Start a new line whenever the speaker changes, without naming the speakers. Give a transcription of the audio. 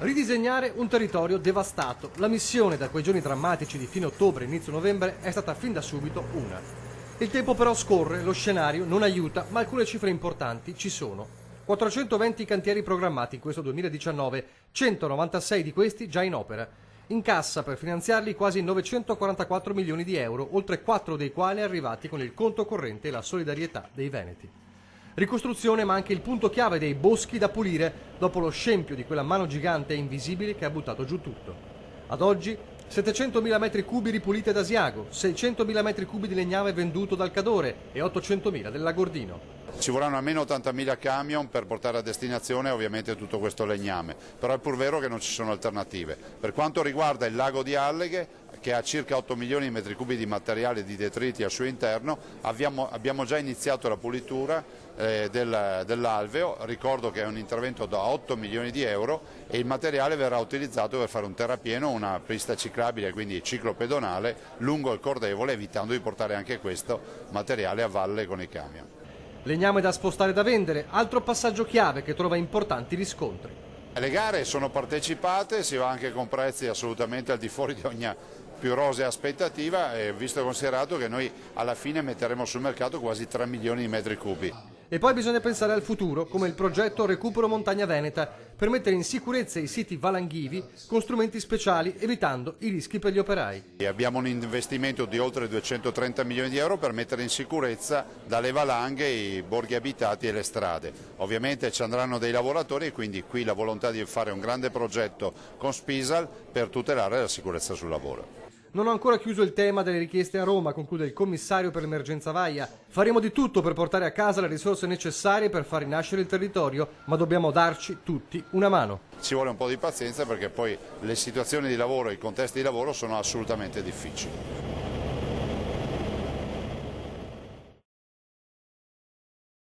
Ridisegnare un territorio devastato. La missione da quei giorni drammatici di fine ottobre e inizio novembre è stata fin da subito una. Il tempo però scorre, lo scenario non aiuta, ma alcune cifre importanti ci sono. 420 cantieri programmati in questo 2019, 196 di questi già in opera. In cassa per finanziarli quasi 944 milioni di euro, oltre 4 dei quali arrivati con il conto corrente e la solidarietà dei veneti. Ricostruzione, ma anche il punto chiave dei boschi da pulire dopo lo scempio di quella mano gigante e invisibile che ha buttato giù tutto. Ad oggi 700.000 metri cubi ripuliti ad Asiago, 600.000 metri cubi di legname venduto dal Cadore e 800.000 del Lagordino.
Ci vorranno almeno 80.000 camion per portare a destinazione ovviamente tutto questo legname, però è pur vero che non ci sono alternative. Per quanto riguarda il lago di Alleghe, che ha circa 8 milioni di metri cubi di materiale di detriti al suo interno, abbiamo già iniziato la pulitura dell'alveo. Ricordo che è un intervento da 8 milioni di euro e il materiale verrà utilizzato per fare un terrapieno, una pista ciclabile, quindi ciclopedonale, lungo il Cordevole, evitando di portare anche questo materiale a valle con i camion.
Legname da spostare e da vendere, altro passaggio chiave che trova importanti riscontri.
Le gare sono partecipate, si va anche con prezzi assolutamente al di fuori di ogni più rosea aspettativa, visto e considerato che noi alla fine metteremo sul mercato quasi 3 milioni di metri cubi.
E poi bisogna pensare al futuro, come il progetto Recupero Montagna Veneta, per mettere in sicurezza i siti valanghivi con strumenti speciali, evitando i rischi per gli operai.
Abbiamo un investimento di oltre 230 milioni di euro per mettere in sicurezza dalle valanghe i borghi abitati e le strade. Ovviamente ci andranno dei lavoratori e quindi qui la volontà di fare un grande progetto con Spisal per tutelare la sicurezza sul lavoro.
Non ho ancora chiuso il tema delle richieste a Roma, conclude il commissario per l'emergenza Vaia. Faremo di tutto per portare a casa le risorse necessarie per far rinascere il territorio, ma dobbiamo darci tutti una mano.
Ci vuole un po' di pazienza perché poi le situazioni di lavoro e i contesti di lavoro sono assolutamente difficili.